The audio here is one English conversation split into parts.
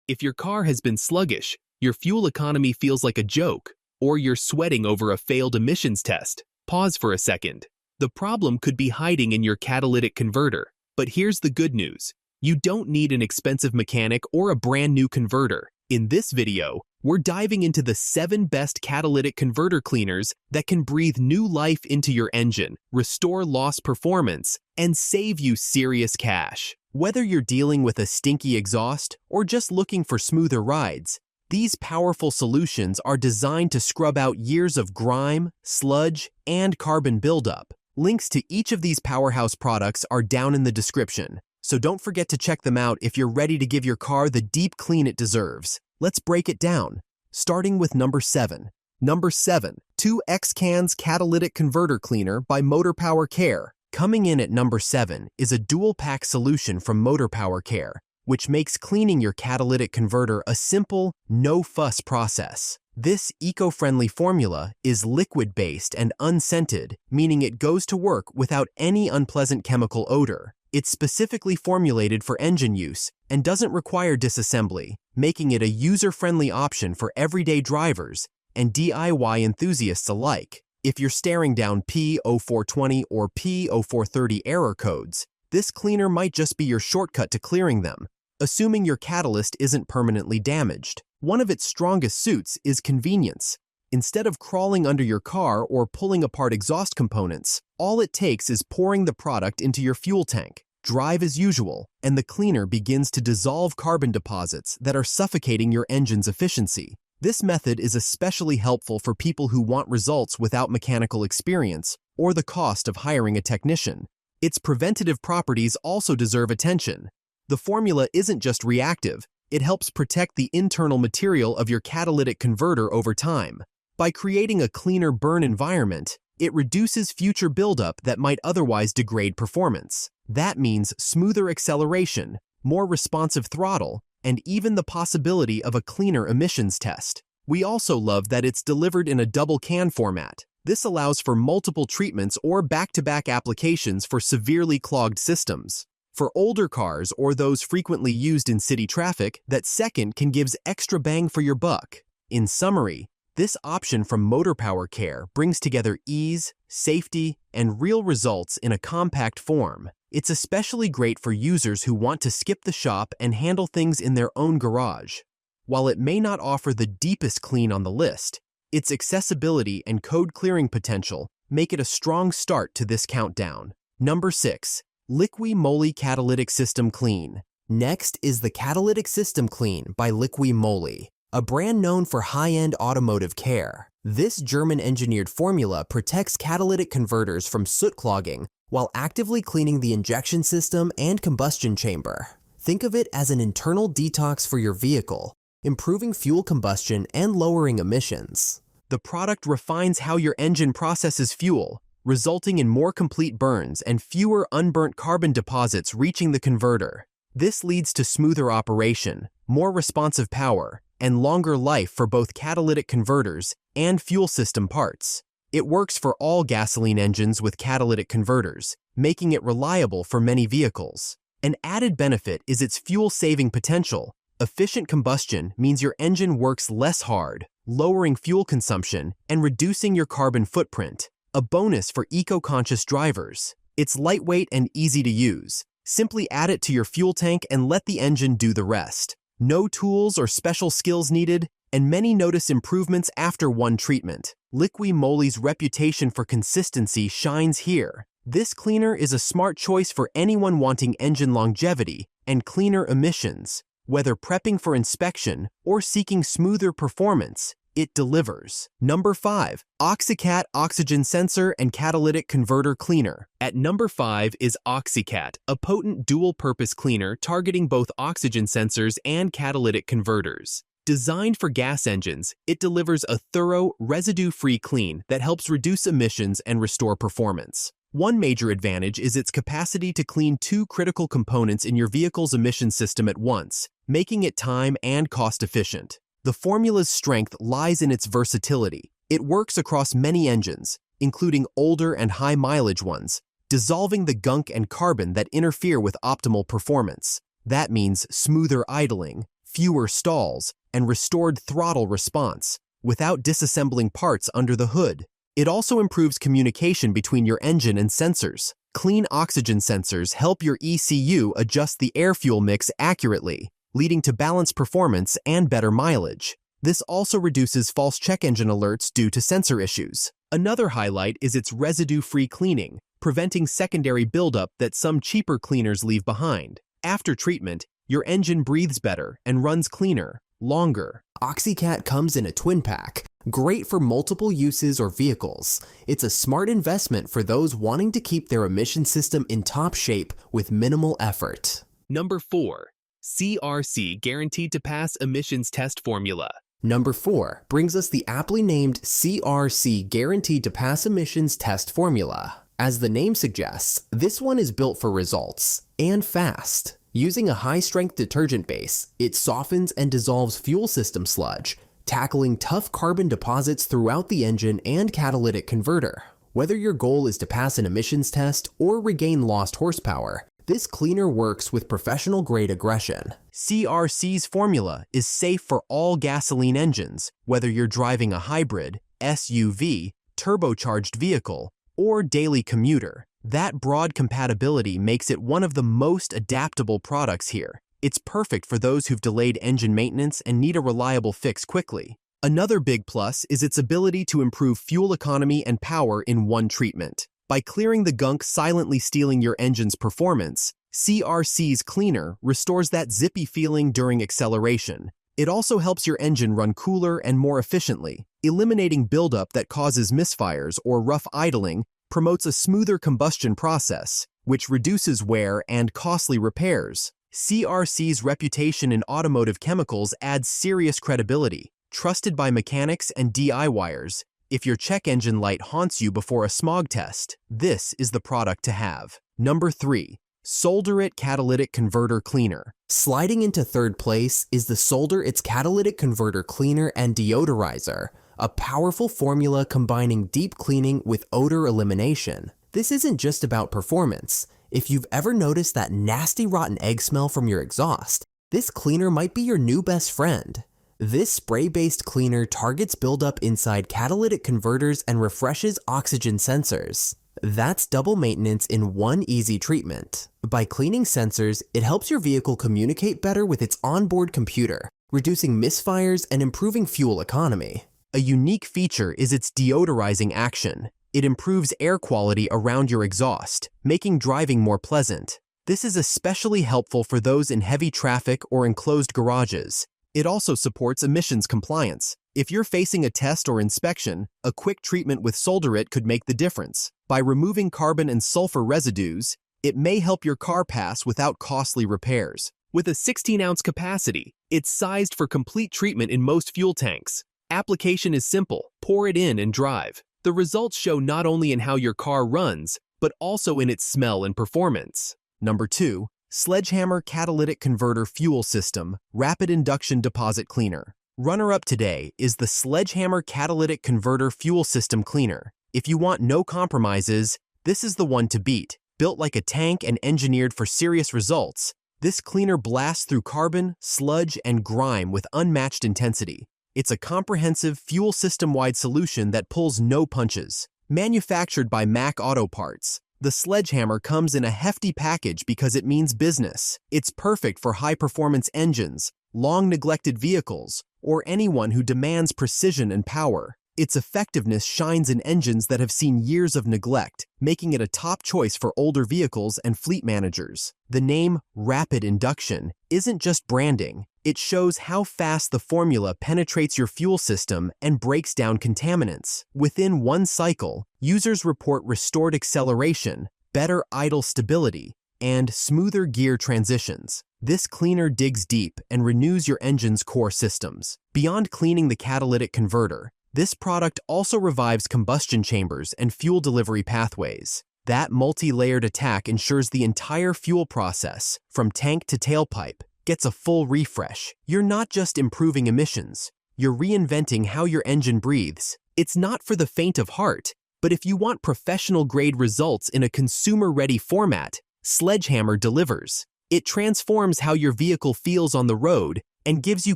If your car has been sluggish, your fuel economy feels like a joke, or you're sweating over a failed emissions test, pause for a second. The problem could be hiding in your catalytic converter. But here's the good news. You don't need an expensive mechanic or a brand new converter. In this video, we're diving into the 7 best catalytic converter cleaners that can breathe new life into your engine, restore lost performance, and save you serious cash. Whether you're dealing with a stinky exhaust or just looking for smoother rides, these powerful solutions are designed to scrub out years of grime, sludge, and carbon buildup. Links to each of these powerhouse products are down in the description, so don't forget to check them out if you're ready to give your car the deep clean it deserves. Let's break it down, starting with number 7. Number 7, 2X Catalytic Converter Cleaner by MotorPower Care. Coming in at number 7 is a dual-pack solution from MotorPower Care, which makes cleaning your catalytic converter a simple, no-fuss process. This eco-friendly formula is liquid-based and unscented, meaning it goes to work without any unpleasant chemical odor. It's specifically formulated for engine use and doesn't require disassembly, making it a user-friendly option for everyday drivers and DIY enthusiasts alike. If you're staring down P0420 or P0430 error codes, this cleaner might just be your shortcut to clearing them, assuming your catalyst isn't permanently damaged. One of its strongest suits is convenience. Instead of crawling under your car or pulling apart exhaust components, all it takes is pouring the product into your fuel tank. Drive as usual, and the cleaner begins to dissolve carbon deposits that are suffocating your engine's efficiency. This method is especially helpful for people who want results without mechanical experience or the cost of hiring a technician. Its preventative properties also deserve attention. The formula isn't just reactive, it helps protect the internal material of your catalytic converter over time. By creating a cleaner burn environment, it reduces future buildup that might otherwise degrade performance. That means smoother acceleration, more responsive throttle, and even the possibility of a cleaner emissions test. We also love that it's delivered in a double can format. This allows for multiple treatments or back-to-back applications for severely clogged systems. For older cars or those frequently used in city traffic, that second can give extra bang for your buck. In summary, this option from MotorPower Care brings together ease, safety, and real results in a compact form. It's especially great for users who want to skip the shop and handle things in their own garage. While it may not offer the deepest clean on the list, its accessibility and code-clearing potential make it a strong start to this countdown. Number 6. Liqui Moly Catalytic System Clean. Next is the Catalytic System Clean by Liqui Moly, a brand known for high-end automotive care. This German-engineered formula protects catalytic converters from soot clogging while actively cleaning the injection system and combustion chamber. Think of it as an internal detox for your vehicle, improving fuel combustion and lowering emissions. The product refines how your engine processes fuel, resulting in more complete burns and fewer unburnt carbon deposits reaching the converter. This leads to smoother operation, more responsive power, and longer life for both catalytic converters and fuel system parts. It works for all gasoline engines with catalytic converters, making it reliable for many vehicles. An added benefit is its fuel-saving potential. Efficient combustion means your engine works less hard, lowering fuel consumption and reducing your carbon footprint, a bonus for eco-conscious drivers. It's lightweight and easy to use. Simply add it to your fuel tank and let the engine do the rest. No tools or special skills needed, and many notice improvements after one treatment. Liqui Moly's reputation for consistency shines here. This cleaner is a smart choice for anyone wanting engine longevity and cleaner emissions. Whether prepping for inspection or seeking smoother performance, it delivers. Number 5. OXICAT Oxygen Sensor and Catalytic Converter Cleaner. At number 5 is OXICAT, a potent dual-purpose cleaner targeting both oxygen sensors and catalytic converters. Designed for gas engines, it delivers a thorough, residue-free clean that helps reduce emissions and restore performance. One major advantage is its capacity to clean 2 critical components in your vehicle's emission system at once, making it time and cost-efficient. The formula's strength lies in its versatility. It works across many engines, including older and high-mileage ones, dissolving the gunk and carbon that interfere with optimal performance. That means smoother idling, fewer stalls, and restored throttle response, without disassembling parts under the hood. It also improves communication between your engine and sensors. Clean oxygen sensors help your ECU adjust the air-fuel mix accurately, leading to balanced performance and better mileage. This also reduces false check engine alerts due to sensor issues. Another highlight is its residue-free cleaning, preventing secondary buildup that some cheaper cleaners leave behind. After treatment, your engine breathes better and runs cleaner, longer. OXICAT comes in a twin pack, great for multiple uses or vehicles. It's a smart investment for those wanting to keep their emission system in top shape with minimal effort. Number 4. CRC Guaranteed to Pass Emissions Test Formula. Number 4 brings us the aptly named CRC Guaranteed to Pass Emissions Test Formula. As the name suggests, this one is built for results, and fast. Using a high-strength detergent base, it softens and dissolves fuel system sludge, tackling tough carbon deposits throughout the engine and catalytic converter. Whether your goal is to pass an emissions test or regain lost horsepower, this cleaner works with professional-grade aggression. CRC's formula is safe for all gasoline engines, whether you're driving a hybrid, SUV, turbocharged vehicle, or daily commuter. That broad compatibility makes it one of the most adaptable products here. It's perfect for those who've delayed engine maintenance and need a reliable fix quickly. Another big plus is its ability to improve fuel economy and power in one treatment. By clearing the gunk silently stealing your engine's performance, CRC's cleaner restores that zippy feeling during acceleration. It also helps your engine run cooler and more efficiently. Eliminating buildup that causes misfires or rough idling promotes a smoother combustion process, which reduces wear and costly repairs. CRC's reputation in automotive chemicals adds serious credibility. Trusted by mechanics and DIYers, if your check engine light haunts you before a smog test, this is the product to have. Number 3. SolderIt Catalytic Converter Cleaner. Sliding into third place is the SolderIt Catalytic Converter Cleaner and Deodorizer, a powerful formula combining deep cleaning with odor elimination. This isn't just about performance. If you've ever noticed that nasty rotten egg smell from your exhaust, this cleaner might be your new best friend. This spray-based cleaner targets buildup inside catalytic converters and refreshes oxygen sensors. That's double maintenance in one easy treatment. By cleaning sensors, it helps your vehicle communicate better with its onboard computer, reducing misfires and improving fuel economy. A unique feature is its deodorizing action. It improves air quality around your exhaust, making driving more pleasant. This is especially helpful for those in heavy traffic or enclosed garages. It also supports emissions compliance. If you're facing a test or inspection, a quick treatment with SolderIt could make the difference. By removing carbon and sulfur residues, it may help your car pass without costly repairs. With a 16-ounce capacity, it's sized for complete treatment in most fuel tanks. Application is simple. Pour it in and drive. The results show not only in how your car runs, but also in its smell and performance. Number 2. Sledgehammer Catalytic Converter Fuel System Rapid Induction Deposit Cleaner. Runner-up today is the Sledgehammer Catalytic Converter Fuel System Cleaner. If you want no compromises, this is the one to beat. Built like a tank and engineered for serious results, this cleaner blasts through carbon, sludge, and grime with unmatched intensity. It's a comprehensive fuel system-wide solution that pulls no punches. Manufactured by Mac Auto Parts, the Sledgehammer comes in a hefty package because it means business. It's perfect for high-performance engines, long-neglected vehicles, or anyone who demands precision and power. Its effectiveness shines in engines that have seen years of neglect, making it a top choice for older vehicles and fleet managers. The name Rapid Induction isn't just branding. It shows how fast the formula penetrates your fuel system and breaks down contaminants. Within one cycle, users report restored acceleration, better idle stability, and smoother gear transitions. This cleaner digs deep and renews your engine's core systems. Beyond cleaning the catalytic converter, this product also revives combustion chambers and fuel delivery pathways. That multi-layered attack ensures the entire fuel process, from tank to tailpipe, gets a full refresh. You're not just improving emissions, you're reinventing how your engine breathes. It's not for the faint of heart, but if you want professional-grade results in a consumer-ready format, Sledgehammer delivers. It transforms how your vehicle feels on the road and gives you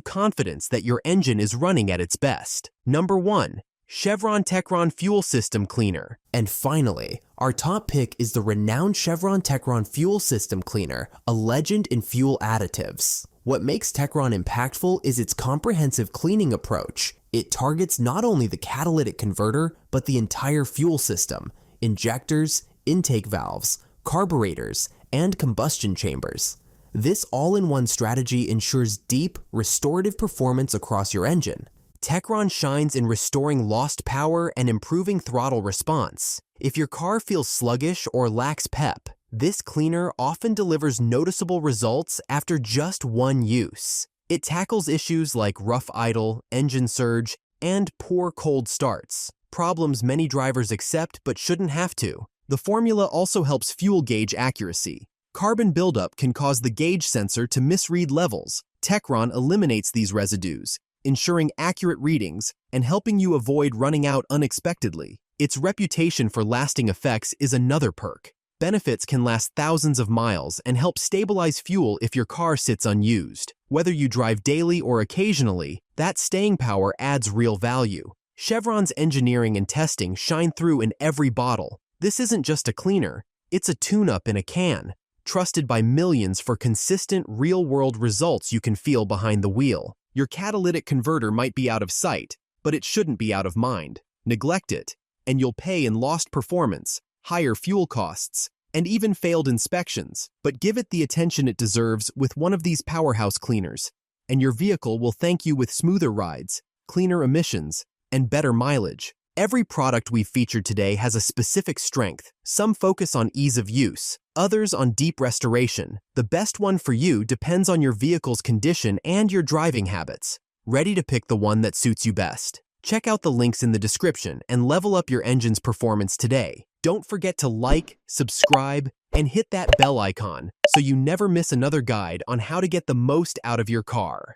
confidence that your engine is running at its best. Number 1. Chevron Techron Fuel System Cleaner. And finally, our top pick is the renowned Chevron Techron Fuel System Cleaner, a legend in fuel additives. What makes Techron impactful is its comprehensive cleaning approach. It targets not only the catalytic converter, but the entire fuel system, injectors, intake valves, carburetors, and combustion chambers. This all-in-one strategy ensures deep, restorative performance across your engine. Techron shines in restoring lost power and improving throttle response. If your car feels sluggish or lacks pep, this cleaner often delivers noticeable results after just one use. It tackles issues like rough idle, engine surge, and poor cold starts, problems many drivers accept but shouldn't have to. The formula also helps fuel gauge accuracy. Carbon buildup can cause the gauge sensor to misread levels. Techron eliminates these residues, ensuring accurate readings and helping you avoid running out unexpectedly. Its reputation for lasting effects is another perk. Benefits can last thousands of miles and help stabilize fuel if your car sits unused. Whether you drive daily or occasionally, that staying power adds real value. Chevron's engineering and testing shine through in every bottle. This isn't just a cleaner, it's a tune-up in a can, trusted by millions for consistent, real-world results you can feel behind the wheel. Your catalytic converter might be out of sight, but it shouldn't be out of mind. Neglect it, and you'll pay in lost performance, higher fuel costs, and even failed inspections. But give it the attention it deserves with one of these powerhouse cleaners, and your vehicle will thank you with smoother rides, cleaner emissions, and better mileage. Every product we've featured today has a specific strength. Some focus on ease of use, others on deep restoration. The best one for you depends on your vehicle's condition and your driving habits. Ready to pick the one that suits you best? Check out the links in the description and level up your engine's performance today. Don't forget to like, subscribe, and hit that bell icon so you never miss another guide on how to get the most out of your car.